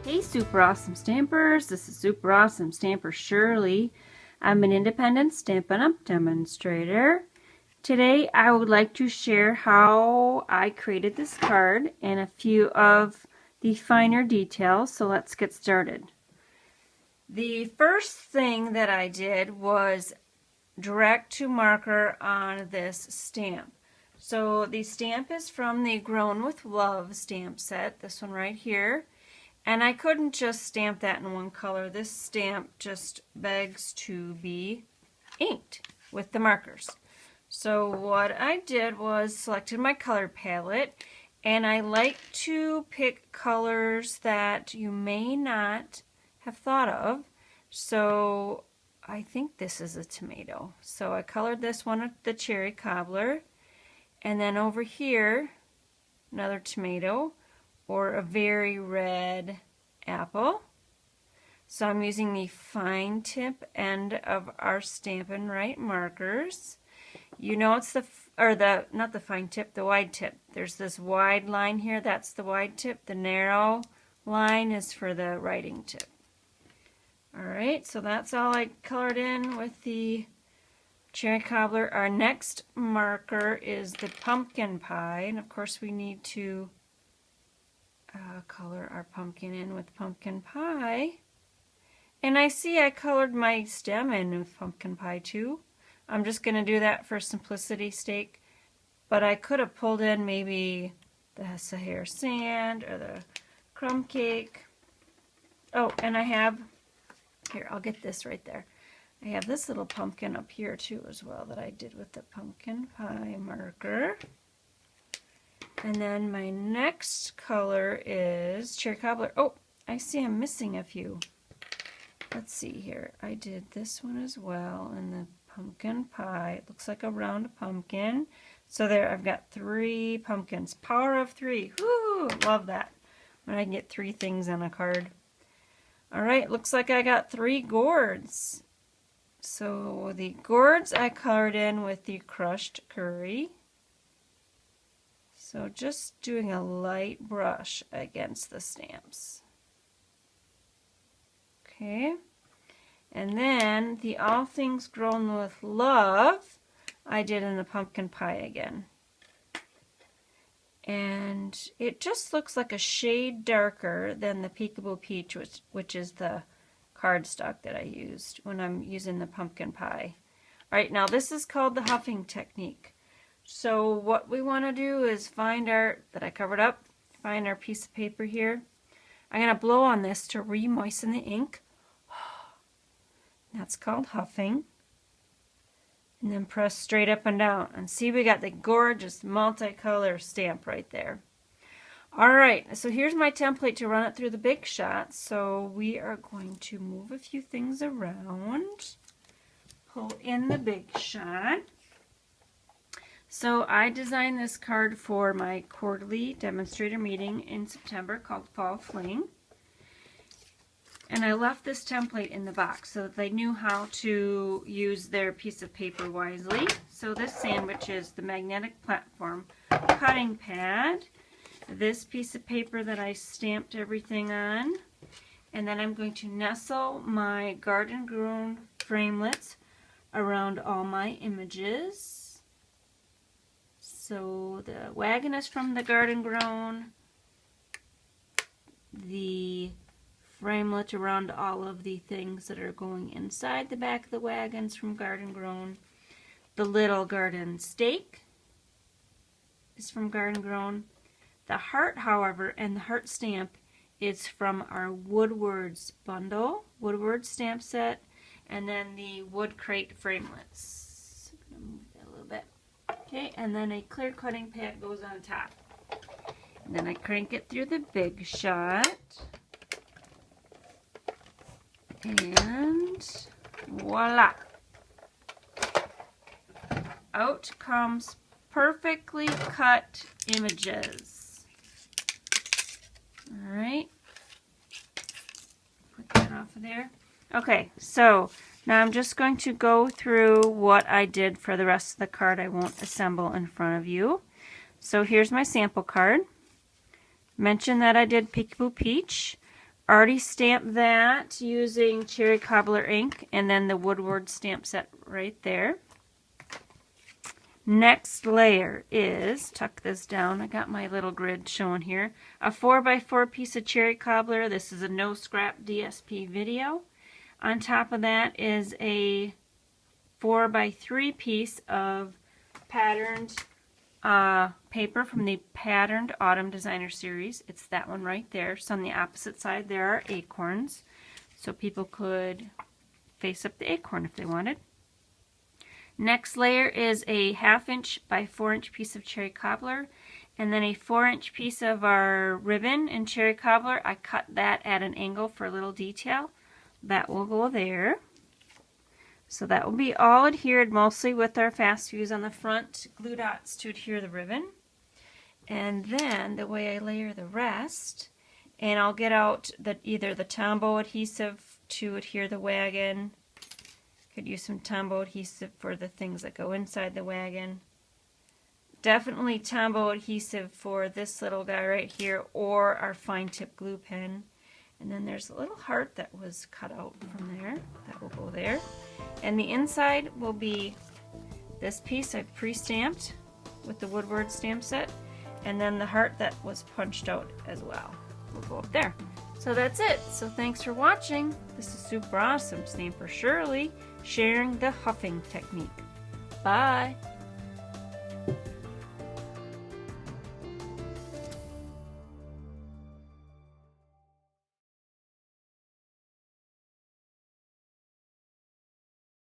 Hey Super Awesome Stampers, this is Super Awesome Stamper Shirley. I'm an independent Stampin' Up! Demonstrator. Today I would like to share how I created this card and a few of the finer details, so let's get started. The first thing that I did was direct to marker on this stamp. So the stamp is from the Grown with Love stamp set, this one right here. And I couldn't just stamp that in one color. This stamp just begs to be inked with the markers. So what I did was selected my color palette, and I like to pick colors that you may not have thought of. So I think this is a tomato. So I colored this one with the cherry cobbler, and then over here another tomato, or a very red apple. So I'm using the fine tip end of our Stampin' Right markers. You know it's not the fine tip, the wide tip. There's this wide line here, that's the wide tip. The narrow line is for the writing tip. Alright, so that's all I colored in with the cherry cobbler. Our next marker is the pumpkin pie, and of course we need to color our pumpkin in with pumpkin pie. And I see I colored my stem in with pumpkin pie too. I'm just going to do that for simplicity's sake, but I could have pulled in maybe the Sahara sand or the crumb cake. Oh, and I have, here, I'll get this right there. I have this little pumpkin up here too as well that I did with the pumpkin pie marker. And then my next color is cherry cobbler. Oh, I see I'm missing a few. Let's see here. I did this one as well, and the pumpkin pie. It looks like a round pumpkin. So there, I've got 3 pumpkins. Power of 3. Woo! Love that. When I can get 3 things on a card. Alright, looks like I got 3 gourds. So the gourds I colored in with the crushed curry. So just doing a light brush against the stamps. Okay, and then the All Things Grown with Love I did in the pumpkin pie again. And it just looks like a shade darker than the Peekaboo Peach, which is the cardstock that I used when I'm using the pumpkin pie. Alright, now this is called the huffing technique. So what we want to do is find our, that I covered up, find our piece of paper here. I'm going to blow on this to re-moisten the ink. That's called huffing. And then press straight up and down. And see, we got the gorgeous multicolor stamp right there. Alright, so here's my template to run it through the Big Shot. So we are going to move a few things around. Pull in the Big Shot. So I designed this card for my quarterly demonstrator meeting in September called Fall Fling. And I left this template in the box so that they knew how to use their piece of paper wisely. So this sandwich is the magnetic platform cutting pad, this piece of paper that I stamped everything on, and then I'm going to nestle my garden grown framelits around all my images. So the wagon is from the Garden Grown, the framelit around all of the things that are going inside the back of the wagons from Garden Grown. The little garden stake is from Garden Grown. The heart, however, and the heart stamp is from our Woodwards bundle, Woodward stamp set, and then the Wood Crate framelits. I'm going to move that a little bit. Okay, and then a clear cutting pad goes on top. And then I crank it through the Big Shot. And voila! Out comes perfectly cut images. Alright. Put that off of there. Okay, so now I'm just going to go through what I did for the rest of the card. I won't assemble in front of you. So here's my sample card. Mention that I did Peekaboo Peach. Already stamped that using Cherry Cobbler ink, and then the Woodward stamp set right there. Next layer is, tuck this down, I got my little grid showing here, a 4x4 piece of Cherry Cobbler. This is a no scrap DSP video. On top of that is a 4x3 piece of patterned paper from the Patterned Autumn Designer Series. It's that one right there. So on the opposite side there are acorns, so people could face up the acorn if they wanted. Next layer is a 1/2 inch by 4 inch piece of Cherry Cobbler, and then a 4 inch piece of our ribbon in Cherry Cobbler. I cut that at an angle for a little detail. That will go there. So that will be all adhered mostly with our fast fuse on the front glue dots to adhere the ribbon. And then the way I layer the rest, and I'll get out either the Tombow adhesive to adhere the wagon. Could use some Tombow adhesive for the things that go inside the wagon. Definitely Tombow adhesive for this little guy right here, or our fine tip glue pen. And then there's a little heart that was cut out from there. That will go there. And the inside will be this piece I pre-stamped with the Woodward stamp set. And then the heart that was punched out as well will go up there. So that's it. So thanks for watching. This is super awesome. Stamper Shirley sharing the huffing technique. Bye.